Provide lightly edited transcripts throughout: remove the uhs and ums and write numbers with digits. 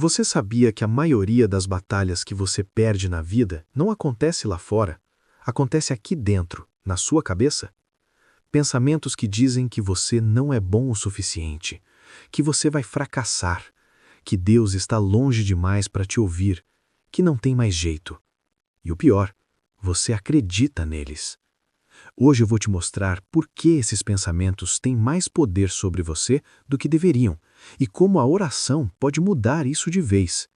Você sabia que a maioria das batalhas que você perde na vida não acontece lá fora? Acontece aqui dentro, na sua cabeça? Pensamentos que dizem que você não é bom o suficiente, que você vai fracassar, que Deus está longe demais para te ouvir, que não tem mais jeito. E o pior, você acredita neles. Hoje eu vou te mostrar por que esses pensamentos têm mais poder sobre você do que deveriam e como a oração pode mudar isso de vez.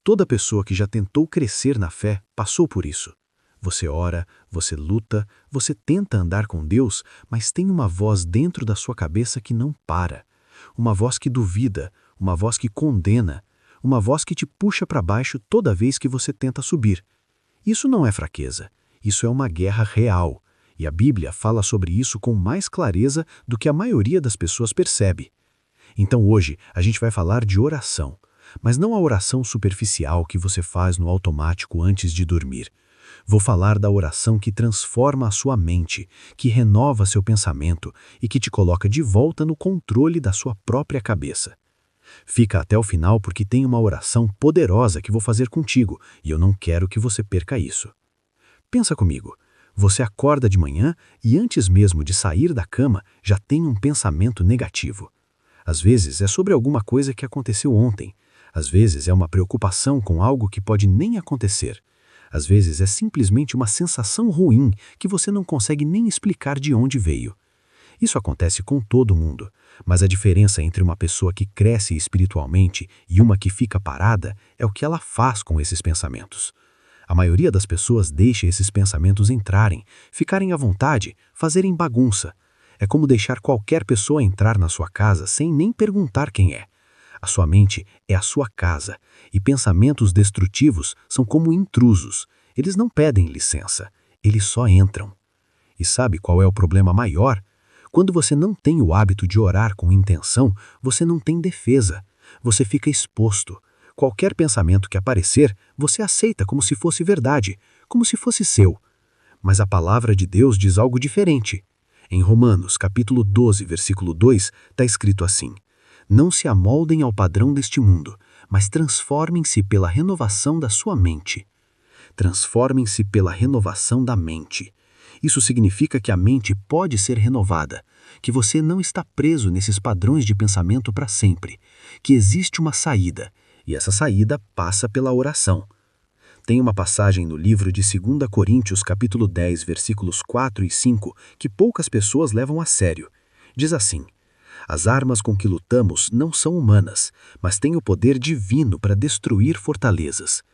Toda pessoa que já tentou crescer na fé passou por isso. Você ora, você luta, você tenta andar com Deus, mas tem uma voz dentro da sua cabeça que não para. Uma voz que duvida, uma voz que condena, uma voz que te puxa para baixo toda vez que você tenta subir. Isso não é fraqueza, isso é uma guerra real. E a Bíblia fala sobre isso com mais clareza do que a maioria das pessoas percebe. Então hoje a gente vai falar de oração, mas não a oração superficial que você faz no automático antes de dormir. Vou falar da oração que transforma a sua mente, que renova seu pensamento e que te coloca de volta no controle da sua própria cabeça. Fica até o final porque tem uma oração poderosa que vou fazer contigo e eu não quero que você perca isso. Pensa comigo. Você acorda de manhã e antes mesmo de sair da cama já tem um pensamento negativo. Às vezes é sobre alguma coisa que aconteceu ontem. Às vezes é uma preocupação com algo que pode nem acontecer. Às vezes é simplesmente uma sensação ruim que você não consegue nem explicar de onde veio. Isso acontece com todo mundo, mas a diferença entre uma pessoa que cresce espiritualmente e uma que fica parada é o que ela faz com esses pensamentos. A maioria das pessoas deixa esses pensamentos entrarem, ficarem à vontade, fazerem bagunça. É como deixar qualquer pessoa entrar na sua casa sem nem perguntar quem é. A sua mente é a sua casa, e pensamentos destrutivos são como intrusos. Eles não pedem licença, eles só entram. E sabe qual é o problema maior? Quando você não tem o hábito de orar com intenção, você não tem defesa. Você fica exposto. Qualquer pensamento que aparecer, você aceita como se fosse verdade, como se fosse seu. Mas a palavra de Deus diz algo diferente. Em Romanos, capítulo 12, versículo 2, está escrito assim: Não se amoldem ao padrão deste mundo, mas transformem-se pela renovação da sua mente. Transformem-se pela renovação da mente. Isso significa que a mente pode ser renovada, que você não está preso nesses padrões de pensamento para sempre, que existe uma saída, e essa saída passa pela oração. Tem uma passagem no livro de 2 Coríntios, capítulo 10, versículos 4 e 5, que poucas pessoas levam a sério. Diz assim: As armas com que lutamos não são humanas, mas têm o poder divino para destruir fortalezas.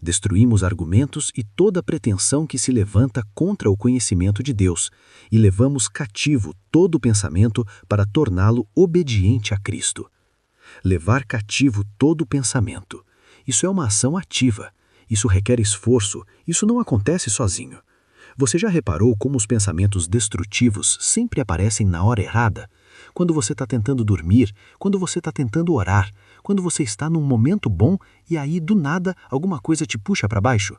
Destruímos argumentos e toda pretensão que se levanta contra o conhecimento de Deus, e levamos cativo todo pensamento para torná-lo obediente a Cristo. Levar cativo todo pensamento. Isso é uma ação ativa. Isso requer esforço. Isso não acontece sozinho. Você já reparou como os pensamentos destrutivos sempre aparecem na hora errada? Quando você está tentando dormir, quando você está tentando orar, quando você está num momento bom e aí, do nada, alguma coisa te puxa para baixo?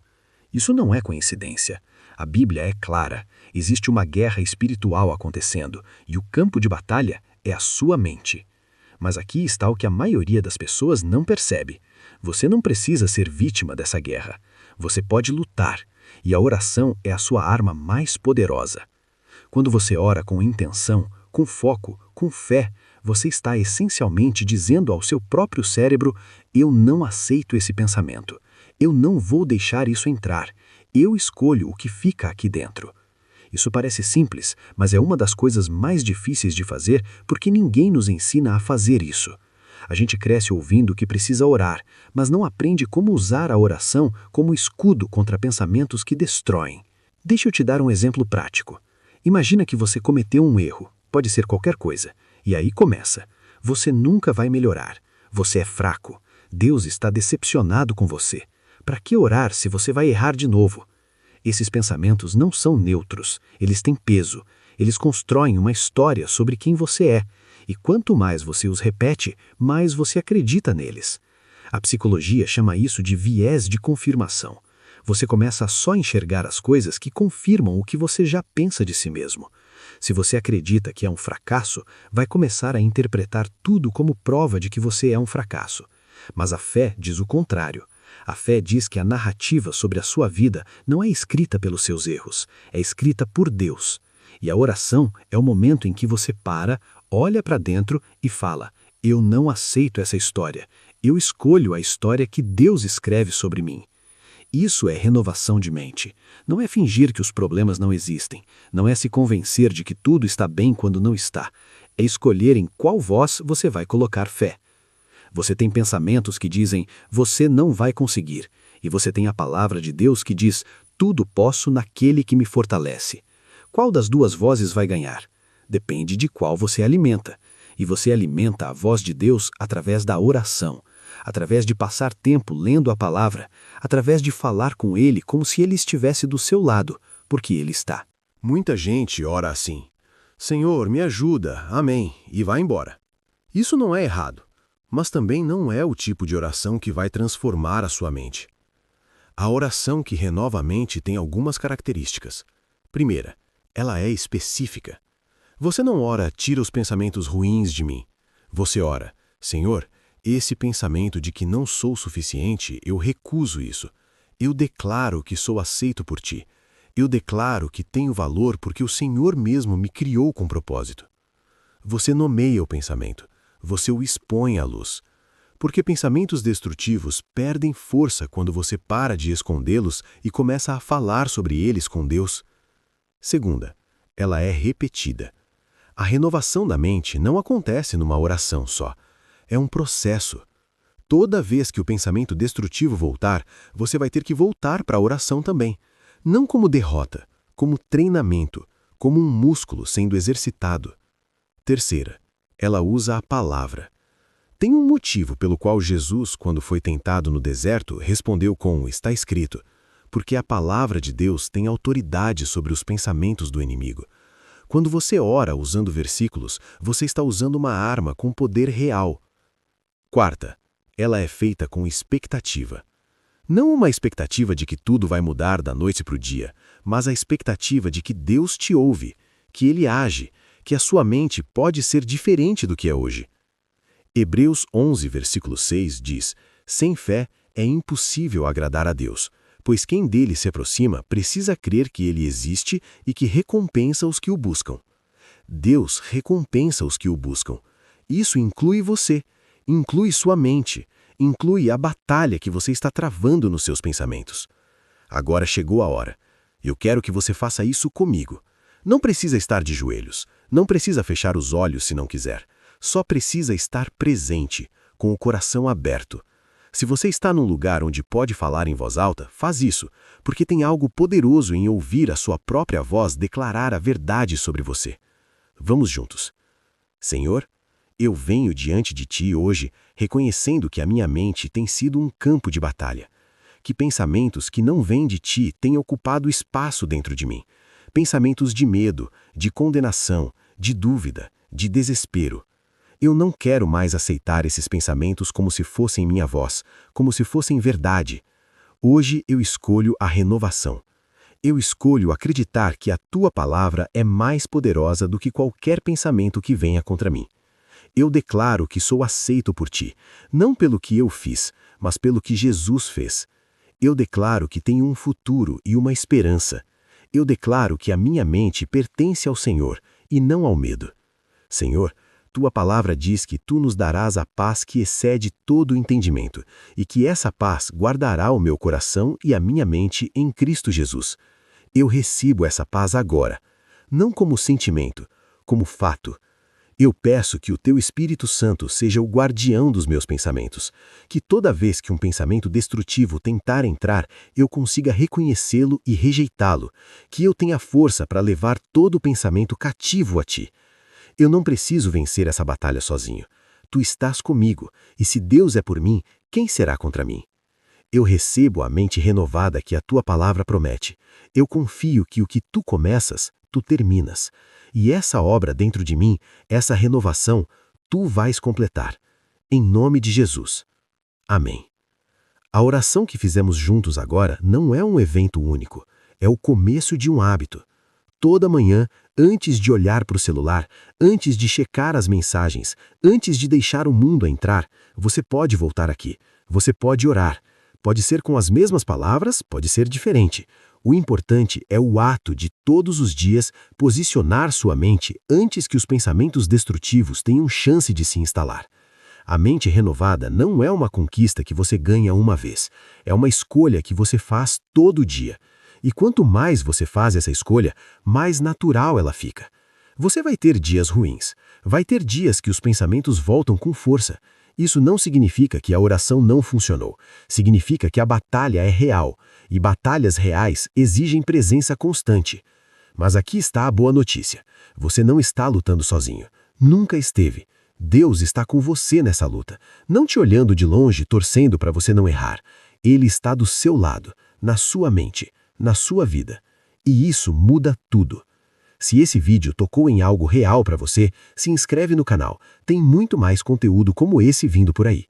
Isso não é coincidência. A Bíblia é clara. Existe uma guerra espiritual acontecendo e o campo de batalha é a sua mente. Mas aqui está o que a maioria das pessoas não percebe. Você não precisa ser vítima dessa guerra. Você pode lutar, e a oração é a sua arma mais poderosa. Quando você ora com intenção, com foco, com fé, você está essencialmente dizendo ao seu próprio cérebro: eu não aceito esse pensamento. Eu não vou deixar isso entrar. Eu escolho o que fica aqui dentro. Isso parece simples, mas é uma das coisas mais difíceis de fazer porque ninguém nos ensina a fazer isso. A gente cresce ouvindo que precisa orar, mas não aprende como usar a oração como escudo contra pensamentos que destroem. Deixa eu te dar um exemplo prático. Imagina que você cometeu um erro, pode ser qualquer coisa, e aí começa. Você nunca vai melhorar. Você é fraco. Deus está decepcionado com você. Para que orar se você vai errar de novo? Esses pensamentos não são neutros, eles têm peso, eles constroem uma história sobre quem você é, e quanto mais você os repete, mais você acredita neles. A psicologia chama isso de viés de confirmação. Você começa a só enxergar as coisas que confirmam o que você já pensa de si mesmo. Se você acredita que é um fracasso, vai começar a interpretar tudo como prova de que você é um fracasso. Mas a fé diz o contrário. A fé diz que a narrativa sobre a sua vida não é escrita pelos seus erros, é escrita por Deus. E a oração é o momento em que você para, olha para dentro e fala: eu não aceito essa história. Eu escolho a história que Deus escreve sobre mim. Isso é renovação de mente. Não é fingir que os problemas não existem. Não é se convencer de que tudo está bem quando não está. É escolher em qual voz você vai colocar fé. Você tem pensamentos que dizem: você não vai conseguir. E você tem a palavra de Deus que diz: tudo posso naquele que me fortalece. Qual das duas vozes vai ganhar? Depende de qual você alimenta. E você alimenta a voz de Deus através da oração, através de passar tempo lendo a palavra, através de falar com Ele como se Ele estivesse do seu lado, porque Ele está. Muita gente ora assim: Senhor, me ajuda, amém, e vai embora. Isso não é errado, mas também não é o tipo de oração que vai transformar a sua mente. A oração que renova a mente tem algumas características. Primeira, ela é específica. Você não ora: tira os pensamentos ruins de mim. Você ora: Senhor, esse pensamento de que não sou suficiente, eu recuso isso. Eu declaro que sou aceito por ti. Eu declaro que tenho valor porque o Senhor mesmo me criou com propósito. Você nomeia o pensamento. Você o expõe à luz. Porque pensamentos destrutivos perdem força quando você para de escondê-los e começa a falar sobre eles com Deus. Segunda, ela é repetida. A renovação da mente não acontece numa oração só. É um processo. Toda vez que o pensamento destrutivo voltar, você vai ter que voltar para a oração também. Não como derrota, como treinamento, como um músculo sendo exercitado. Terceira, ela usa a palavra. Tem um motivo pelo qual Jesus, quando foi tentado no deserto, respondeu com: está escrito, porque a palavra de Deus tem autoridade sobre os pensamentos do inimigo. Quando você ora usando versículos, você está usando uma arma com poder real. Quarta, ela é feita com expectativa. Não uma expectativa de que tudo vai mudar da noite para o dia, mas a expectativa de que Deus te ouve, que Ele age, que a sua mente pode ser diferente do que é hoje. Hebreus 11, versículo 6 diz: sem fé é impossível agradar a Deus, pois quem dele se aproxima precisa crer que ele existe e que recompensa os que o buscam. Deus recompensa os que o buscam. Isso inclui você, inclui sua mente, inclui a batalha que você está travando nos seus pensamentos. Agora chegou a hora. Eu quero que você faça isso comigo. Não precisa estar de joelhos, não precisa fechar os olhos se não quiser. Só precisa estar presente, com o coração aberto. Se você está num lugar onde pode falar em voz alta, faz isso, porque tem algo poderoso em ouvir a sua própria voz declarar a verdade sobre você. Vamos juntos. Senhor, eu venho diante de Ti hoje, reconhecendo que a minha mente tem sido um campo de batalha. Que pensamentos que não vêm de Ti têm ocupado espaço dentro de mim. Pensamentos de medo, de condenação, de dúvida, de desespero. Eu não quero mais aceitar esses pensamentos como se fossem minha voz, como se fossem verdade. Hoje eu escolho a renovação. Eu escolho acreditar que a Tua palavra é mais poderosa do que qualquer pensamento que venha contra mim. Eu declaro que sou aceito por Ti, não pelo que eu fiz, mas pelo que Jesus fez. Eu declaro que tenho um futuro e uma esperança. Eu declaro que a minha mente pertence ao Senhor e não ao medo. Senhor, Tua palavra diz que Tu nos darás a paz que excede todo o entendimento, e que essa paz guardará o meu coração e a minha mente em Cristo Jesus. Eu recebo essa paz agora, não como sentimento, como fato. Eu peço que o Teu Espírito Santo seja o guardião dos meus pensamentos, que toda vez que um pensamento destrutivo tentar entrar, eu consiga reconhecê-lo e rejeitá-lo, que eu tenha força para levar todo o pensamento cativo a Ti. Eu não preciso vencer essa batalha sozinho. Tu estás comigo, e se Deus é por mim, quem será contra mim? Eu recebo a mente renovada que a Tua palavra promete. Eu confio que o que Tu começas, Tu terminas. E essa obra dentro de mim, essa renovação, Tu vais completar. Em nome de Jesus. Amém. A oração que fizemos juntos agora não é um evento único. É o começo de um hábito. toda manhã, antes de olhar para o celular, antes de checar as mensagens, antes de deixar o mundo entrar, você pode voltar aqui. Você pode orar. Pode ser com as mesmas palavras, pode ser diferente. O importante é o ato de, todos os dias, posicionar sua mente antes que os pensamentos destrutivos tenham chance de se instalar. A mente renovada não é uma conquista que você ganha uma vez. É uma escolha que você faz todo dia. E quanto mais você faz essa escolha, mais natural ela fica. Você vai ter dias ruins. Vai ter dias que os pensamentos voltam com força. Isso não significa que a oração não funcionou. Significa que a batalha é real. E batalhas reais exigem presença constante. Mas aqui está a boa notícia. Você não está lutando sozinho. Nunca esteve. Deus está com você nessa luta, não te olhando de longe, torcendo para você não errar. Ele está do seu lado, na sua mente, na sua vida. E isso muda tudo. Se esse vídeo tocou em algo real para você, se inscreve no canal. Tem muito mais conteúdo como esse vindo por aí.